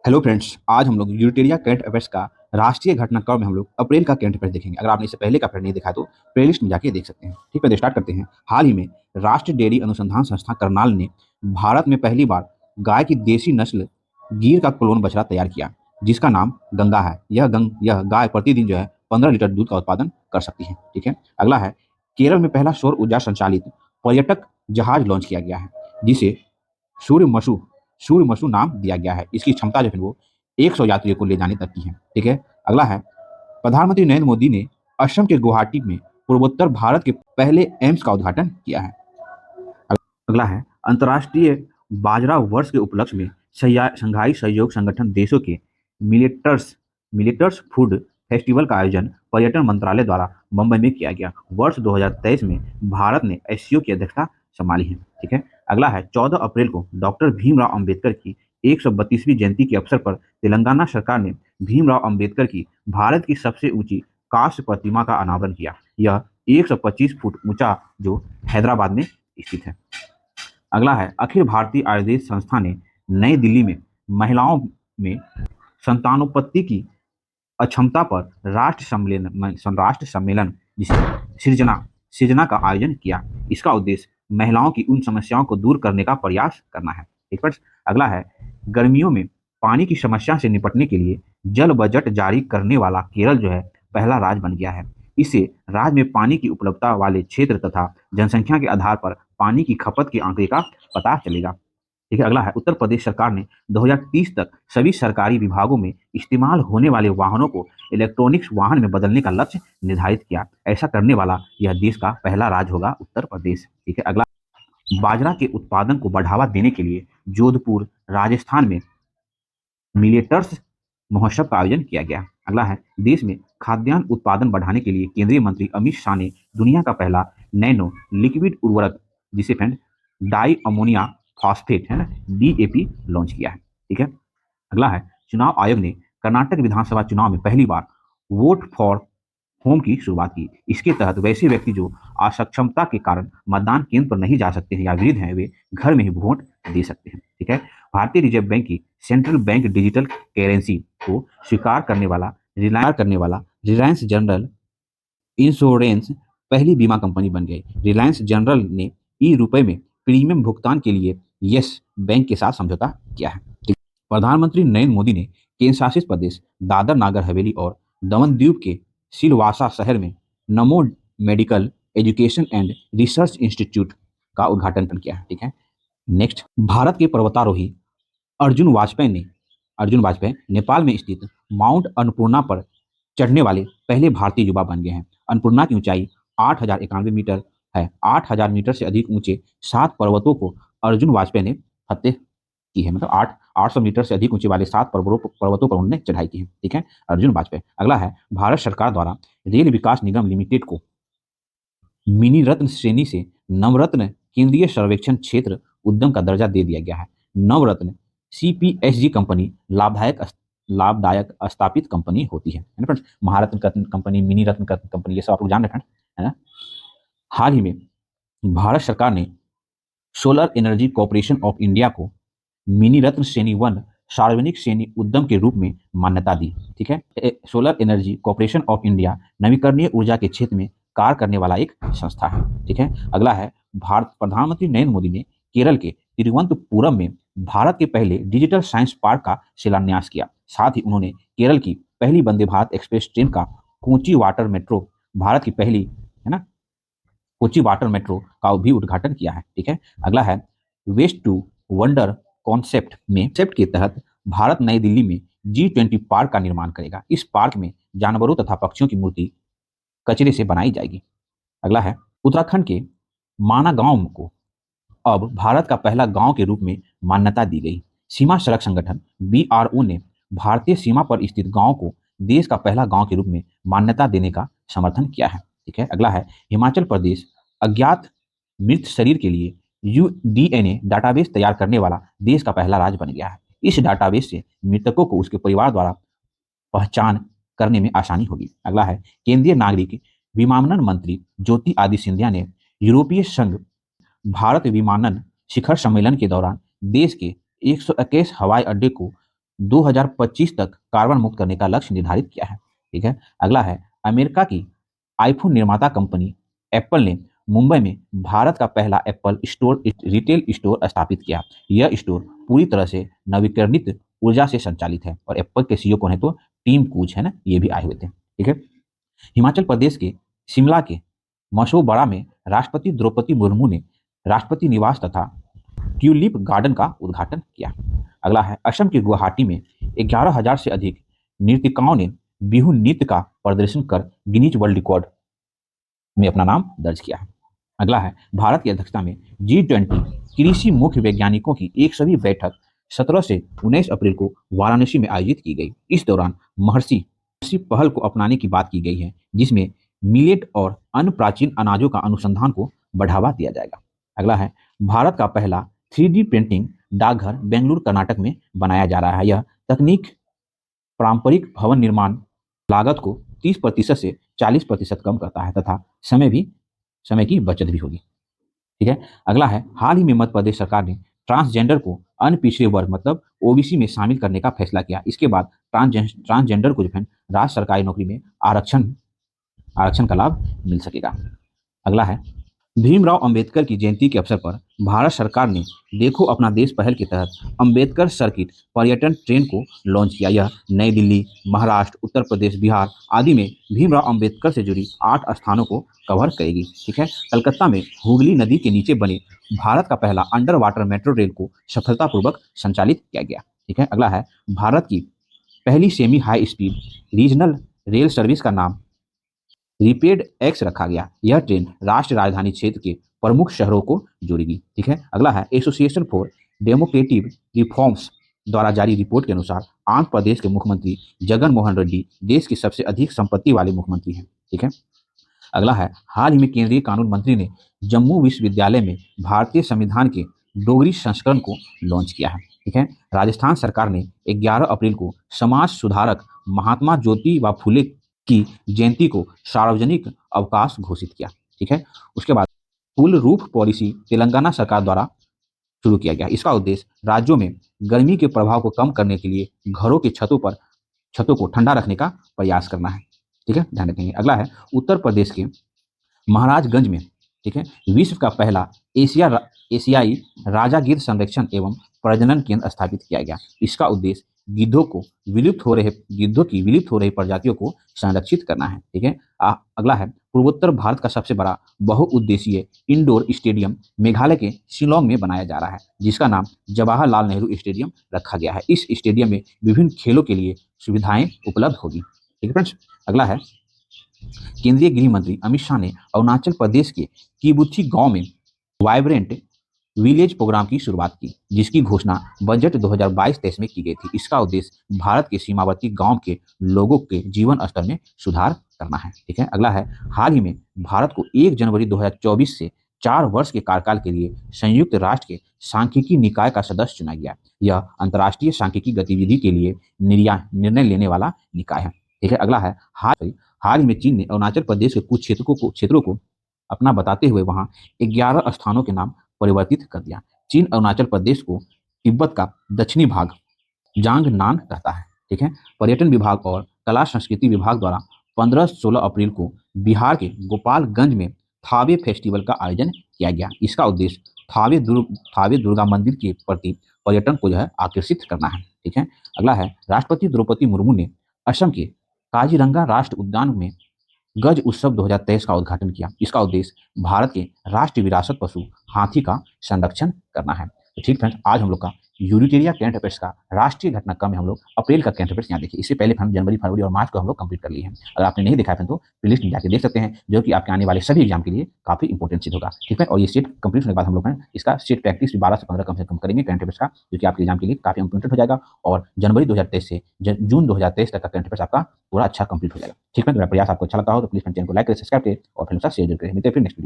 Hello friends, आज हम लोग यूटेरिया करंट अफेयर्स का राष्ट्रीय घटनाक्रम में हम लोग अप्रैल का करंट अफेयर्स देखेंगे। अगर आपने इससे पहले का अफेयर नहीं देखा तो प्लेलिस्ट में जाके देख सकते हैं। ठीक है, तो स्टार्ट करते हैं। हाल ही में राष्ट्रीय डेयरी अनुसंधान संस्था करनाल ने भारत में पहली बार गाय की देसी नस्ल गिर का क्लोन बछड़ा तैयार किया, जिसका नाम गंगा है। यह गाय प्रतिदिन जो है 15 लीटर दूध का उत्पादन कर सकती है। ठीक है, अगला है। केरल में पहला सौर ऊर्जा संचालित पर्यटक जहाज लॉन्च किया गया है, जिसे सूर्यमशु सूर्यमशु नाम दिया गया है। इसकी क्षमता जो है वो 100 यात्रियों को ले जाने तक की है। ठीक है, अगला है। प्रधानमंत्री नरेंद्र मोदी ने असम के गुवाहाटी में पूर्वोत्तर भारत के पहले एम्स का उद्घाटन किया है। अगला है। अंतर्राष्ट्रीय बाजरा वर्ष के उपलक्ष्य में शंघाई सहयोग संगठन देशों के मिलेटर्स मिलेटर्स फूड फेस्टिवल का आयोजन पर्यटन मंत्रालय द्वारा मुंबई में किया गया। वर्ष 2023 में भारत ने एससीओ की अध्यक्षता संभाली है। ठीक है, अगला है। 14 अप्रैल को डॉक्टर भीमराव अंबेडकर की 132वीं जयंती के अवसर पर तेलंगाना सरकार ने भीमराव अंबेडकर की भारत की सबसे ऊंची कांस्य प्रतिमा का अनावरण किया। यह 125 फुट ऊंचा जो हैदराबाद में स्थित है। अगला है। अखिल भारतीय आयुर्वेद संस्था ने नई दिल्ली में महिलाओं में संतानोत्पत्ति की अक्षमता पर राष्ट्र सम्मेलन जिसे सृजना सृजना का आयोजन किया। इसका उद्देश्य महिलाओं की उन समस्याओं को दूर करने का प्रयास करना है। ठीक है। अगला है। गर्मियों में पानी की समस्या से निपटने के लिए जल बजट जारी करने वाला केरल जो है पहला राज्य बन गया है। इससे राज्य में पानी की उपलब्धता वाले क्षेत्र तथा जनसंख्या के आधार पर पानी की खपत के आंकड़े का पता चलेगा। ठीक है, अगला है। उत्तर प्रदेश सरकार ने 2030 तक सभी सरकारी विभागों में इस्तेमाल होने वाले वाहनों को इलेक्ट्रॉनिक्स वाहन में बदलने का लक्ष्य निर्धारित किया। ऐसा करने वाला यह देश का पहला राज्य होगा, उत्तर प्रदेश। ठीक है, अगला। बाजरा के उत्पादन को बढ़ावा देने के लिए जोधपुर, राजस्थान में मिलेटर्स महोत्सव का आयोजन किया गया। अगला है। देश में खाद्यान्न उत्पादन बढ़ाने के लिए केंद्रीय मंत्री अमित शाह ने दुनिया का पहला नैनो लिक्विड उर्वरक जिसे फ्रेंड डाई अमोनिया फॉस्फेट है ना, डीएपी लॉन्च किया है। ठीक है, अगला है। चुनाव आयोग ने कर्नाटक विधानसभा चुनाव में पहली बार वोट फॉर होम की शुरुआत की। इसके तहत वैसे व्यक्ति जो असक्षमता के कारण मतदान केंद्र पर नहीं जा सकते हैं या वृद्ध हैं, वे घर में ही वोट दे सकते हैं। ठीक है, भारतीय रिजर्व बैंक की सेंट्रल बैंक डिजिटल करेंसी को स्वीकार करने वाला रिलायंस जनरल इंश्योरेंस पहली बीमा कंपनी बन गई। रिलायंस जनरल ने ई रुपए में प्रीमियम भुगतान के लिए यस बैंक के साथ समझौता किया है। प्रधानमंत्री नरेंद्र मोदी ने केंद्र शासित प्रदेश दादर नागर हवेली और दमन द्वीप के सिलवासा शहर में नमो medical education and research institute का उद्घाटन किया है। ठीक है, नेक्स्ट। भारत के पर्वतारोही अर्जुन वाजपेयी नेपाल में स्थित माउंट अन्नपूर्णा पर चढ़ने वाले पहले भारतीय युवा बन गए हैं। अन्नपूर्णा की ऊंचाई 8,091 मीटर है। 8,000 मीटर से अधिक ऊंचे 7 पर्वतों को अर्जुन वाजपेयी ने फतेह की है। मतलब 800 मीटर से अधिक ऊंचे वाले 7 पर्वतों पर उन्होंने चढ़ाई की है। ठीक है, अर्जुन वाजपेयी। अगला है। भारत सरकार द्वारा रेल विकास निगम लिमिटेड को मिनी रत्न श्रेणी से नवरत्न केंद्रीय सर्वेक्षण क्षेत्र उद्यम का दर्जा दे दिया गया है। नवरत्न सीपीएसजी कंपनी लाभदायक स्थापित कंपनी होती है ना फ्रेंड्स। महारत्न कंपनी, मिनी रत्न कंपनी, ये सब आप लोग जान रहे हैं, है ना। हाल ही में भारत सरकार ने solar energy corporation of India को मिनी रत्न श्रेणी 1 सार्वजनिक श्रेणी उद्यम के रूप में मान्यता दी। ठीक है, solar energy corporation of India नवीकरणीय ऊर्जा के क्षेत्र में कार्य करने वाला एक संस्था है। ठीक है, अगला है। भारत प्रधानमंत्री नरेंद्र मोदी ने केरल के तिरुवनंतपुरम में भारत के पहले डिजिटल साइंस पार्क का शिलान्यास किया। साथ ही उन्होंने केरल की पहली वंदे भारत एक्सप्रेस ट्रेन का कोची वाटर मेट्रो भारत की पहली, है ना, कोची वाटर मेट्रो का भी उद्घाटन किया है। ठीक है, अगला है। वेस्ट टू वंडर कॉन्सेप्ट के तहत भारत नई दिल्ली में G20 पार्क का निर्माण करेगा। इस पार्क में जानवरों तथा पक्षियों की मूर्ति कचरे से बनाई जाएगी। अगला है। उत्तराखंड के माना गांव को अब भारत का पहला गांव के रूप में मान्यता दी गई। सीमा सड़क संगठन BRO ने भारतीय सीमा पर स्थित गांव को देश का पहला गांव के रूप में मान्यता देने का समर्थन किया है। ठीक है, अगला है। हिमाचल प्रदेश अज्ञात मृत शरीर के लिए DNA डाटाबेस तैयार करने वाला देश का पहला राज्य बन गया है। इस डाटाबेस से मृतकों को उसके परिवार द्वारा पहचान करने में आसानी होगी। अगला है। केंद्रीय नागरिक विमानन मंत्री ज्योति आदित्य सिंधिया ने यूरोपीय संघ भारत विमानन शिखर सम्मेलन के दौरान देश के 121 हवाई अड्डे को 2025 तक कार्बन मुक्त करने का लक्ष्य निर्धारित किया है। ठीक है, अगला है अमेरिका की आईफोन निर्माता कंपनी एप्पल ने मुंबई में भारत का पहला एप्पल स्टोर रिटेल स्टोर स्थापित किया। यह स्टोर पूरी तरह से नवीकरणित ऊर्जा से संचालित है और एप्पल के सीईओ कौन है तो टिम कुक है ना, ये भी आए हुए थे। ठीक है, हिमाचल प्रदेश के शिमला के मशोबरा में राष्ट्रपति द्रौपदी मुर्मू ने राष्ट्रपति निवास तथा ट्यूलिप गार्डन का उद्घाटन किया। अगला है असम के गुवाहाटी में 11,000 से अधिक नृत्यिकाओं ने बिहू नृत्य का प्रदर्शन कर गिनीज वर्ल्ड रिकॉर्ड में अपना नाम दर्ज किया है। अगला है भारत की अध्यक्षता में G20 कृषि मुख्य वैज्ञानिकों की एक सभी बैठक 17 से 19 अप्रैल को वाराणसी में आयोजित की गई। इस दौरान महर्षि पहल को अपनाने की बात की गई है, जिसमें मिलेट और अन्य प्राचीन अनाजों का अनुसंधान को बढ़ावा दिया जाएगा। अगला है भारत का पहला 3D प्रिंटिंग डाकघर बेंगलुरु कर्नाटक में बनाया जा रहा है। यह तकनीक पारंपरिक भवन निर्माण लागत को 30% से 40% कम करता है तथा समय की बचत भी होगी। ठीक है, अगला है हाल ही में मध्य प्रदेश सरकार ने ट्रांसजेंडर को अन्य पिछड़े वर्ग मतलब ओबीसी में शामिल करने का फैसला किया। इसके बाद ट्रांसजेंडर को जो है राज्य सरकारी नौकरी में आरक्षण का लाभ मिल सकेगा। अगला है भीमराव अंबेडकर की जयंती के अवसर पर भारत सरकार ने देखो अपना देश पहल के तहत अंबेडकर सर्किट पर्यटन ट्रेन को लॉन्च किया। यह नई दिल्ली, महाराष्ट्र, उत्तर प्रदेश, बिहार आदि में भीमराव अंबेडकर से जुड़ी 8 स्थानों को कवर करेगी। ठीक है, कलकत्ता में हुगली नदी के नीचे बने भारत का पहला अंडर वाटर मेट्रो रेल को सफलतापूर्वक संचालित किया गया। ठीक है, अगला है भारत की पहली semi high speed regional rail service का नाम रिपेड एक्स रखा गया। यह ट्रेन राष्ट्रीय राजधानी क्षेत्र के प्रमुख शहरों को जोड़ेगी। ठीक है, अगला है एसोसिएशन फॉर डेमोक्रेटिक रिफॉर्म्स द्वारा जारी रिपोर्ट के अनुसार आंध्र प्रदेश के मुख्यमंत्री जगन मोहन रेड्डी देश की सबसे अधिक संपत्ति वाले मुख्यमंत्री हैं। ठीक है, अगला है हाल ही में केंद्रीय कानून मंत्री ने जम्मू विश्वविद्यालय में भारतीय संविधान के डोगरी संस्करण को लॉन्च किया है। ठीक है, राजस्थान सरकार ने 11 अप्रैल को समाज सुधारक महात्मा ज्योतिबा फुले की जयंती को सार्वजनिक अवकाश घोषित किया। ठीक है, उसके बाद फुल रूफ पॉलिसी तेलंगाना सरकार द्वारा शुरू किया गया। इसका उद्देश्य राज्यों में गर्मी के प्रभाव को कम करने के लिए घरों के छतों को ठंडा रखने का प्रयास करना है। ठीक है, ध्यान रखेंगे। अगला है उत्तर प्रदेश के महाराजगंज में, ठीक है, विश्व का पहला एशियाई राजागिर संरक्षण एवं प्रजनन केंद्र स्थापित किया गया। इसका उद्देश्य गिद्धों की विलुप्त हो रही प्रजातियों को संरक्षित करना है। ठीक है, अगला है पूर्वोत्तर भारत का सबसे बड़ा बहुउद्देशीय इंडोर स्टेडियम मेघालय के शिलोंग में बनाया जा रहा है, जिसका नाम जवाहरलाल नेहरू स्टेडियम रखा गया है। इस स्टेडियम में विभिन्न खेलों के लिए सुविधाएं उपलब्ध होगी। ठीक है फ्रेंड्स, अगला है केंद्रीय गृह मंत्री अमित शाह ने अरुणाचल प्रदेश के किबुथी गांव में वाइब्रेंट विलेज प्रोग्राम की शुरुआत की, जिसकी घोषणा बजट 2022-23 में की गई थी। इसका उद्देश्य भारत के सीमावर्ती गांव के लोगों के जीवन स्तर में सुधार करना है। ठीक है, अगला है हाल ही में भारत को 1 जनवरी 2024 से 4 वर्ष के कार्यकाल के लिए संयुक्त राष्ट्र के सांख्यिकी निकाय का सदस्य चुना गया। यह अंतर्राष्ट्रीय सांख्यिकी गतिविधि के लिए निर्णय लेने वाला निकाय है। ठीक है, अगला है हाल ही में चीन ने अरुणाचल प्रदेश के कुछ क्षेत्रों को अपना बताते हुए वहां 11 स्थानों के नाम परिवर्तित कर दिया। चीन अरुणाचल प्रदेश को तिब्बत का दक्षिणी भाग जांगनान कहता है। ठीक है, पर्यटन विभाग और कला संस्कृति विभाग द्वारा 15-16 अप्रैल को बिहार के गोपालगंज में थावे फेस्टिवल का आयोजन किया गया। इसका उद्देश्य थावे दुर्गा मंदिर के प्रति पर्यटन को जो है आकर्षित करना है। ठीक है, अगला है राष्ट्रपति द्रौपदी मुर्मू ने असम के काजीरंगा राष्ट्रीय उद्यान में गज उत्सव 2023 का उद्घाटन किया। इसका उद्देश्य भारत के राष्ट्रीय विरासत पशु हाथी का संरक्षण करना है। तो ठीक फ्रेंड्स, आज हम लोग का यूरिटेरिया करंट अफेयर्स का राष्ट्रीय घटनाक्रम में हम लोग अप्रैल का करंट अफेयर्स यहाँ देखिए। इससे पहले हम जनवरी, फरवरी और मार्च को हम लोग कंप्लीट कर लिए हैं। अगर आपने नहीं देखा है तो प्लेलिस्ट में जाकर देख सकते हैं, जो कि आपके आने वाले सभी एग्जाम के लिए काफी इंपॉर्टेंट सिद्ध होगा। ठीक है, और ये सेट कंप्लीट होने के बाद हम लोग इसका सेट प्रैक्टिस 12 से 15 कम से कम करेंगे करंट अफेयर्स का, जो कि आपके एग्जाम के लिए काफी इंपॉर्टेंट हो जाएगा। और जनवरी 2023 से जून 2023 तक का करंट अफेयर्स आपका पूरा अच्छा कंप्लीट हो जाएगा। ठीक है, तो मेरा प्रयास आपको अच्छा लगता हो तो प्लीज चैनल को लाइक करें, सब्सक्राइब करें और फिर शेयर करें। मिलते हैं फिर नेक्स्ट वीडियो।